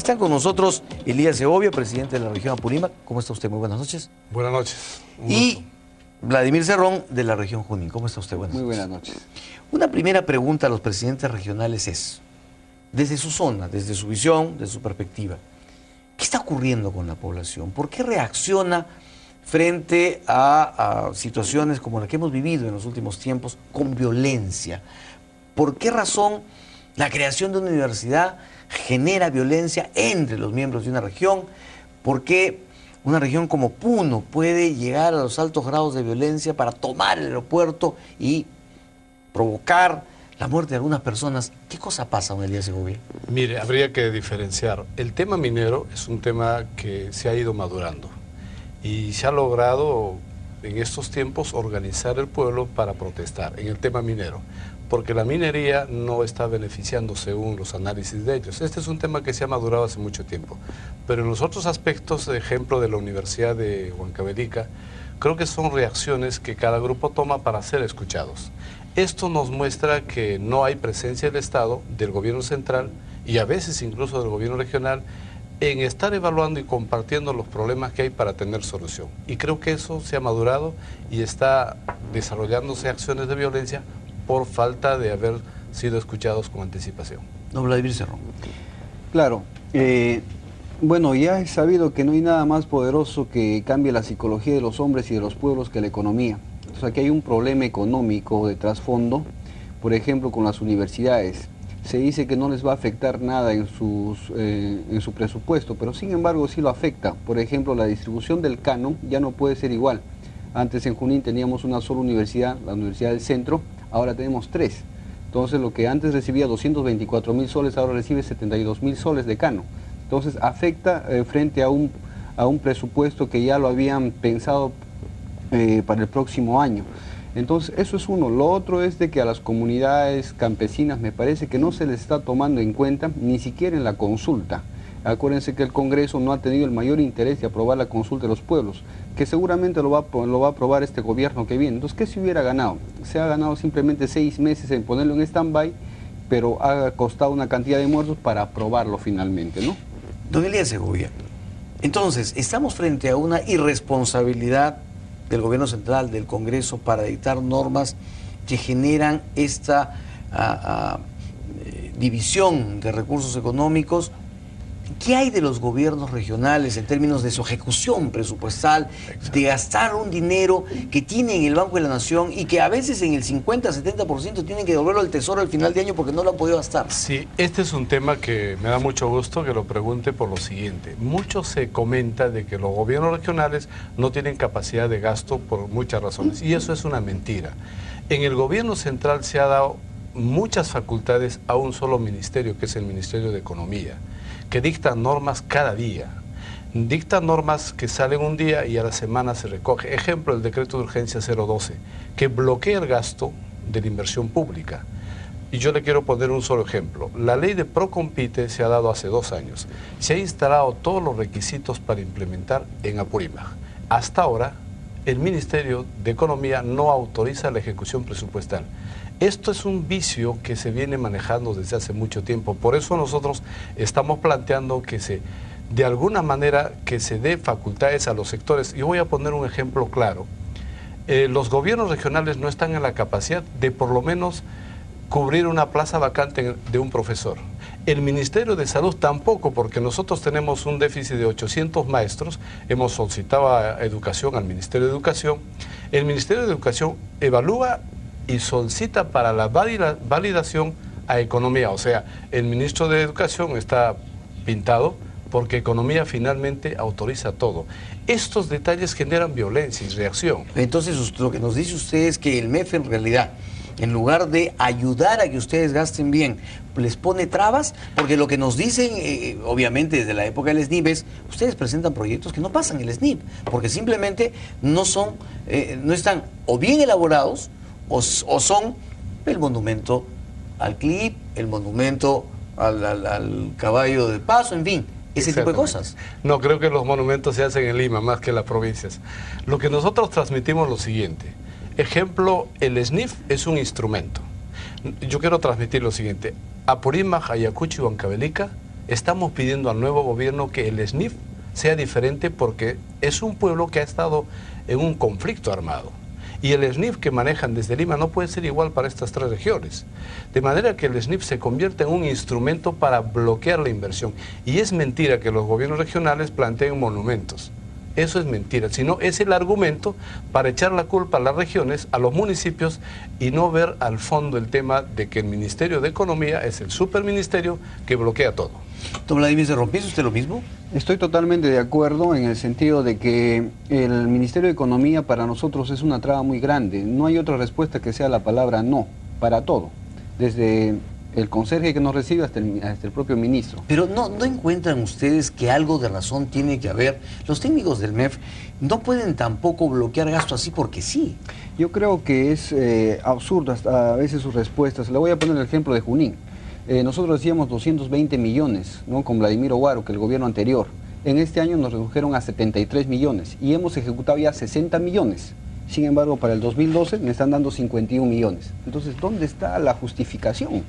Están con nosotros Elías Segovia, presidente de la región Apurímac. ¿Cómo está usted? Muy buenas noches. Buenas noches. Y Vladimir Cerrón, de la región Junín. ¿Cómo está usted? Buenas Muy noches. buenas noches. Una primera pregunta a los presidentes regionales es, desde su zona, desde su visión, desde su perspectiva, ¿qué está ocurriendo con la población? ¿Por qué reacciona frente a situaciones como la que hemos vivido en los últimos tiempos con violencia? ¿Por qué razón la creación de una universidad genera violencia entre los miembros de una región? ¿Por qué una región como Puno puede llegar a los altos grados de violencia para tomar el aeropuerto y provocar la muerte de algunas personas? ¿Qué cosa pasa, don Elías Segovia? Mire, habría que diferenciar. El tema minero es un tema que se ha ido madurando y se ha logrado en estos tiempos organizar el pueblo para protestar en el tema minero, porque la minería no está beneficiando según los análisis de ellos. Este es un tema que se ha madurado hace mucho tiempo, pero en los otros aspectos, de ejemplo de la Universidad de Huancavelica, creo que son reacciones que cada grupo toma para ser escuchados. Esto nos muestra que no hay presencia del Estado, del gobierno central y a veces incluso del gobierno regional en estar evaluando y compartiendo los problemas que hay para tener solución. Y creo que eso se ha madurado y está desarrollándose acciones de violencia por falta de haber sido escuchados con anticipación. Don Vladimir Cerrón. Claro, bueno, ya es sabido que no hay nada más poderoso que cambie la psicología de los hombres y de los pueblos que la economía. O sea, que hay un problema económico de trasfondo, por ejemplo, con las universidades. Se dice que no les va a afectar nada en su presupuesto, pero sin embargo sí lo afecta. Por ejemplo, la distribución del canon ya no puede ser igual. Antes en Junín teníamos una sola universidad, la Universidad del Centro, ahora tenemos 3. Entonces lo que antes recibía 224.000 soles, ahora recibe 72.000 soles de canon. Entonces afecta frente a un presupuesto que ya lo habían pensado para el próximo año. Entonces eso es uno. Lo otro es de que a las comunidades campesinas me parece que no se les está tomando en cuenta ni siquiera en la consulta. Acuérdense que el Congreso no ha tenido el mayor interés de aprobar la consulta de los pueblos, que seguramente lo va a aprobar este gobierno que viene. Entonces, ¿qué se hubiera ganado? Se ha ganado simplemente 6 meses en ponerlo en stand-by, pero ha costado una cantidad de muertos para aprobarlo finalmente, ¿no? Don Elías Segovia, entonces, estamos frente a una irresponsabilidad del gobierno central, del Congreso, para dictar normas que generan esta división de recursos económicos. ¿Qué hay de los gobiernos regionales en términos de su ejecución presupuestal, de gastar un dinero que tiene en el Banco de la Nación y que a veces en el 50-70% tienen que devolverlo al Tesoro al final de año porque no lo han podido gastar? Sí, este es un tema que me da mucho gusto que lo pregunte por lo siguiente. Mucho se comenta de que los gobiernos regionales no tienen capacidad de gasto por muchas razones, y eso es una mentira. En el gobierno central se ha dado muchas facultades a un solo ministerio, que es el Ministerio de Economía, que dicta normas cada día, dicta normas que salen un día y a la semana se recoge. Ejemplo, el decreto de urgencia 012, que bloquea el gasto de la inversión pública. Y yo le quiero poner un solo ejemplo. La ley de Procompite se ha dado hace 2 años. Se ha instalado todos los requisitos para implementar en Apurímac. Hasta ahora, el Ministerio de Economía no autoriza la ejecución presupuestal. Esto es un vicio que se viene manejando desde hace mucho tiempo. Por eso nosotros estamos planteando que de alguna manera, que se dé facultades a los sectores. Y voy a poner un ejemplo claro. Los gobiernos regionales no están en la capacidad de por lo menos cubrir una plaza vacante de un profesor. El Ministerio de Salud tampoco, porque nosotros tenemos un déficit de 800 maestros. Hemos solicitado a Educación, al Ministerio de Educación. El Ministerio de Educación evalúa y solicita para la validación a Economía. O sea, el ministro de Educación está pintado porque Economía finalmente autoriza todo. Estos detalles generan violencia y reacción. Entonces, lo que nos dice usted es que el MEF en realidad, en lugar de ayudar a que ustedes gasten bien, les pone trabas, porque lo que nos dicen, obviamente desde la época del SNIP, es ustedes presentan proyectos que no pasan el SNIP, porque simplemente no están o bien elaborados, o son el monumento al clip, el monumento al caballo de paso, en fin, ese tipo de cosas. No, creo que los monumentos se hacen en Lima más que en las provincias. Lo que nosotros transmitimos es lo siguiente. Ejemplo, el SNIF es un instrumento. Yo quiero transmitir lo siguiente. Apurímac, Ayacucho y Huancavelica Estamos pidiendo al nuevo gobierno que el SNIF sea diferente porque es un pueblo que ha estado en un conflicto armado. Y el SNIF que manejan desde Lima no puede ser igual para estas 3 regiones. De manera que el SNIF se convierte en un instrumento para bloquear la inversión. Y es mentira que los gobiernos regionales planteen monumentos. Eso es mentira, sino es el argumento para echar la culpa a las regiones, a los municipios y no ver al fondo el tema de que el Ministerio de Economía es el superministerio que bloquea todo. Don Vladimir Cerrón, ¿piensa usted lo mismo? Estoy totalmente de acuerdo en el sentido de que el Ministerio de Economía para nosotros es una traba muy grande. No hay otra respuesta que sea la palabra no, para todo. Desde el conserje que nos recibe hasta el propio ministro. Pero ¿no encuentran ustedes que algo de razón tiene que haber? Los técnicos del MEF no pueden tampoco bloquear gasto así porque sí. Yo creo que es absurdo hasta a veces sus respuestas. Le voy a poner el ejemplo de Junín. Nosotros decíamos 220 millones, ¿no?, con Vladimiro Guaro, que el gobierno anterior. En este año nos redujeron a 73 millones y hemos ejecutado ya 60 millones. Sin embargo, para el 2012 me están dando 51 millones. Entonces, ¿dónde está la justificación?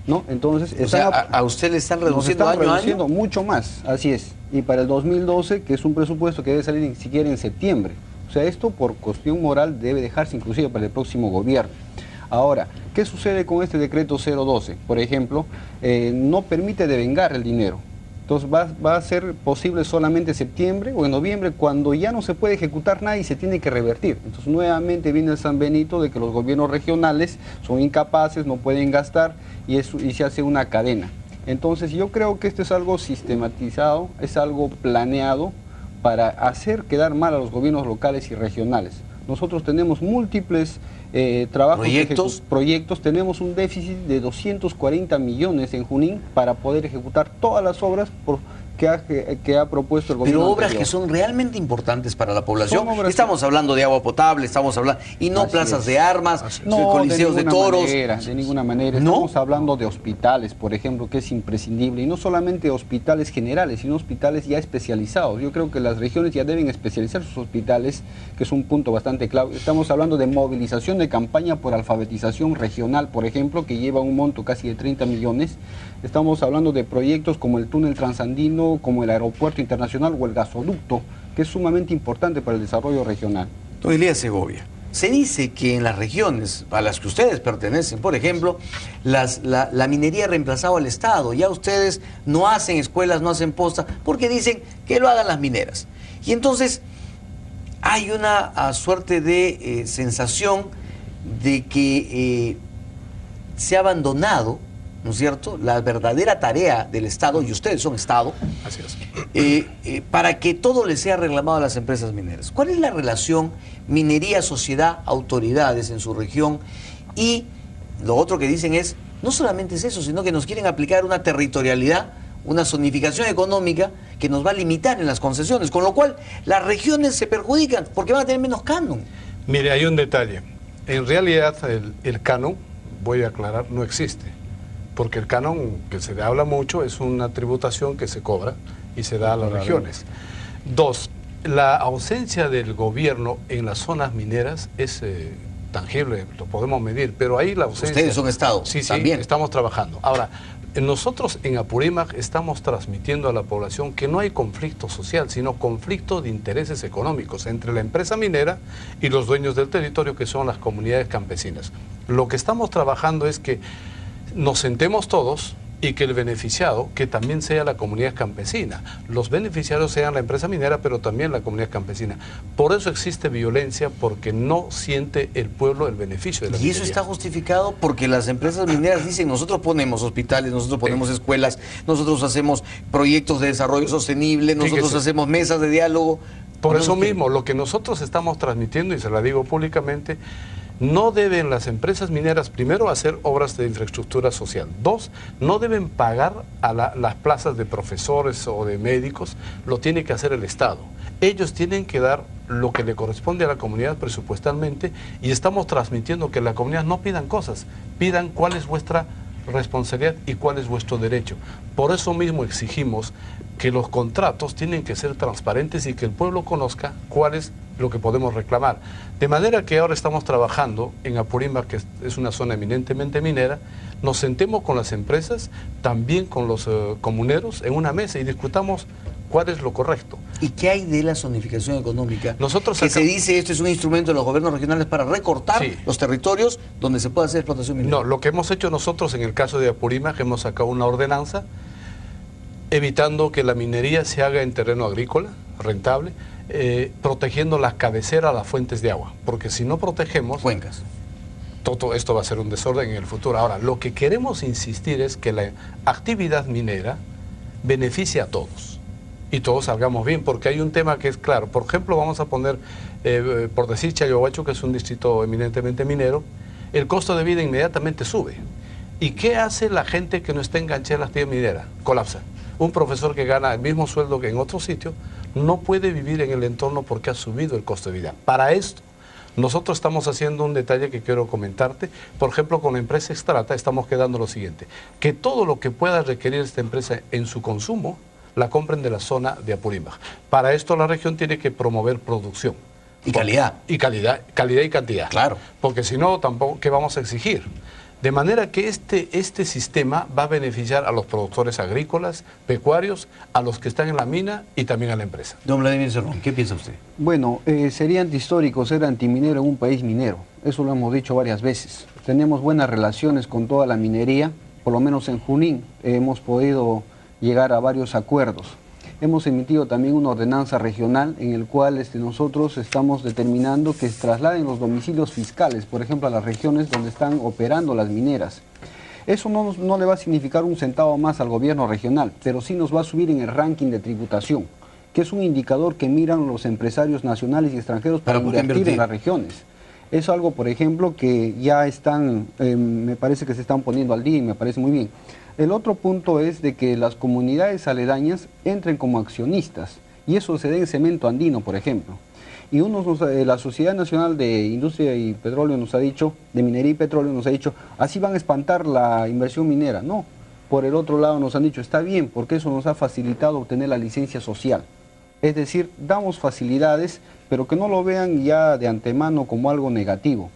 ¿No? Entonces, o sea, a usted le están reduciendo año a año. Mucho más, así es. Y para el 2012, que es un presupuesto que debe salir ni siquiera en septiembre. O sea, esto por cuestión moral debe dejarse inclusive para el próximo gobierno. Ahora, ¿qué sucede con este decreto 012? Por ejemplo, no permite devengar el dinero. Entonces va a ser posible solamente septiembre o en noviembre, cuando ya no se puede ejecutar nada y se tiene que revertir. Entonces nuevamente viene el San Benito de que los gobiernos regionales son incapaces, no pueden gastar y se hace una cadena. Entonces yo creo que esto es algo sistematizado, es algo planeado para hacer quedar mal a los gobiernos locales y regionales. Nosotros tenemos múltiples trabajos, proyectos, tenemos un déficit de 240 millones en Junín para poder ejecutar todas las obras que ha propuesto el gobierno. Pero obras anterior, que son realmente importantes para la población. Estamos hablando de agua potable, estamos hablando, y no plazas de armas, coliseos de toros. De ninguna manera. Estamos hablando de hospitales, por ejemplo, que es imprescindible, y no solamente hospitales generales, sino hospitales ya especializados. Yo creo que las regiones ya deben especializar sus hospitales, que es un punto bastante clave. Estamos hablando de movilización de campaña por alfabetización regional, por ejemplo, que lleva un monto casi de 30 millones. Estamos hablando de proyectos como el túnel transandino, como el aeropuerto internacional o el gasoducto, que es sumamente importante para el desarrollo regional. Don Elías Segovia, se dice que en las regiones a las que ustedes pertenecen, por ejemplo, la minería ha reemplazado al Estado. Ya ustedes no hacen escuelas, no hacen postas, porque dicen que lo hagan las mineras. Y entonces hay una suerte de sensación de que se ha abandonado, ¿no es cierto?, la verdadera tarea del Estado, y ustedes son Estado, así es, para que todo le sea reclamado a las empresas mineras. ¿Cuál es la relación minería, sociedad, autoridades en su región? Y lo otro que dicen es, no solamente es eso, sino que nos quieren aplicar una territorialidad, una zonificación económica que nos va a limitar en las concesiones, con lo cual las regiones se perjudican porque van a tener menos canon. Mire, hay un detalle. En realidad el canon, voy a aclarar, no existe. Porque el canon, que se le habla mucho, es una tributación que se cobra y se da a las regiones. 2, la ausencia del gobierno en las zonas mineras es tangible, lo podemos medir, pero ahí la ausencia... Ustedes son Estado, sí, también. Estamos trabajando. Ahora, nosotros en Apurímac estamos transmitiendo a la población que no hay conflicto social, sino conflicto de intereses económicos entre la empresa minera y los dueños del territorio, que son las comunidades campesinas. Lo que estamos trabajando es que nos sentemos todos y que el beneficiado, que también sea la comunidad campesina. Los beneficiarios sean la empresa minera, pero también la comunidad campesina. Por eso existe violencia, porque no siente el pueblo el beneficio de la minería. Y eso está justificado porque las empresas mineras dicen, nosotros ponemos hospitales, nosotros ponemos escuelas, nosotros hacemos proyectos de desarrollo sostenible, nosotros hacemos mesas de diálogo. Por eso mismo, lo que nosotros estamos transmitiendo, y se la digo públicamente, no deben las empresas mineras, primero, hacer obras de infraestructura social. 2, no deben pagar a las plazas de profesores o de médicos, lo tiene que hacer el Estado. Ellos tienen que dar lo que le corresponde a la comunidad presupuestalmente, y estamos transmitiendo que la comunidad no pidan cosas, pidan cuál es vuestra responsabilidad y cuál es vuestro derecho. Por eso mismo exigimos que los contratos tienen que ser transparentes y que el pueblo conozca cuál es lo que podemos reclamar. De manera que ahora estamos trabajando en Apurímac, que es una zona eminentemente minera, nos sentemos con las empresas, también con los comuneros, en una mesa y discutamos cuál es lo correcto. ¿Y qué hay de la zonificación económica? Nosotros que se dice esto es un instrumento de los gobiernos regionales para recortar los territorios donde se puede hacer explotación minera. No, lo que hemos hecho nosotros en el caso de Apurímac, hemos sacado una ordenanza evitando que la minería se haga en terreno agrícola, rentable, protegiendo las cabeceras, las fuentes de agua, porque si no protegemos... Cuencas. Todo esto va a ser un desorden en el futuro. Ahora, lo que queremos insistir es que la actividad minera beneficie a todos y todos salgamos bien, porque hay un tema que es claro. Por ejemplo, vamos a poner, por decir Chayohuacho, que es un distrito eminentemente minero, el costo de vida inmediatamente sube. ¿Y qué hace la gente que no está enganchada en la actividad minera? Colapsa. Un profesor que gana el mismo sueldo que en otro sitio no puede vivir en el entorno porque ha subido el costo de vida. Para esto, nosotros estamos haciendo un detalle que quiero comentarte. Por ejemplo, con la empresa Extrata estamos quedando lo siguiente, que todo lo que pueda requerir esta empresa en su consumo, la compren de la zona de Apurímac. Para esto la región tiene que promover producción. Y calidad. Y calidad y cantidad. Claro. Porque si no, tampoco, ¿qué vamos a exigir? De manera que este sistema va a beneficiar a los productores agrícolas, pecuarios, a los que están en la mina y también a la empresa. Don Vladimir Cerrón, ¿qué piensa usted? Bueno, sería antihistórico ser antiminero en un país minero. Eso lo hemos dicho varias veces. Tenemos buenas relaciones con toda la minería, por lo menos en Junín hemos podido llegar a varios acuerdos. Hemos emitido también una ordenanza regional en el cual nosotros estamos determinando que se trasladen los domicilios fiscales, por ejemplo, a las regiones donde están operando las mineras. Eso no le va a significar un centavo más al gobierno regional, pero sí nos va a subir en el ranking de tributación, que es un indicador que miran los empresarios nacionales y extranjeros para invertir en las regiones. Es algo, por ejemplo, que ya están, me parece que se están poniendo al día y me parece muy bien. El otro punto es de que las comunidades aledañas entren como accionistas, y eso se da en Cemento Andino, por ejemplo. Y la Sociedad Nacional de Industria y Petróleo nos ha dicho, de Minería y Petróleo nos ha dicho, así van a espantar la inversión minera. No, por el otro lado nos han dicho, está bien, porque eso nos ha facilitado obtener la licencia social. Es decir, damos facilidades, pero que no lo vean ya de antemano como algo negativo.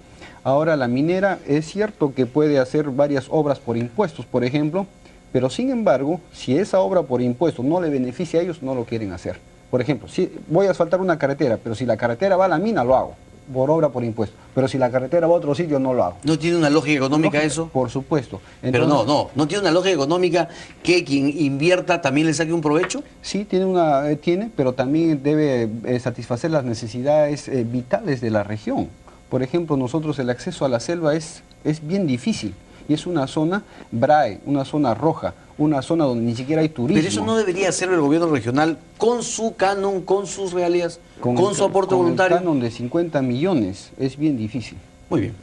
Ahora, la minera es cierto que puede hacer varias obras por impuestos, por ejemplo, pero sin embargo, si esa obra por impuestos no le beneficia a ellos, no lo quieren hacer. Por ejemplo, si voy a asfaltar una carretera, pero si la carretera va a la mina, lo hago, por obra por impuestos. Pero si la carretera va a otro sitio, no lo hago. ¿No tiene una lógica económica eso? Por supuesto. Entonces, pero no tiene una lógica económica que quien invierta también le saque un provecho. Sí, tiene, pero también debe satisfacer las necesidades vitales de la región. Por ejemplo, nosotros el acceso a la selva es bien difícil y es una zona BRAE, una zona roja, una zona donde ni siquiera hay turismo. Pero eso no debería hacerlo el gobierno regional con su canon, con sus regalías, con su aporte voluntario. Con el canon de 50 millones es bien difícil. Muy bien.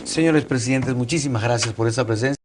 Señores presidentes, muchísimas gracias por esta presencia.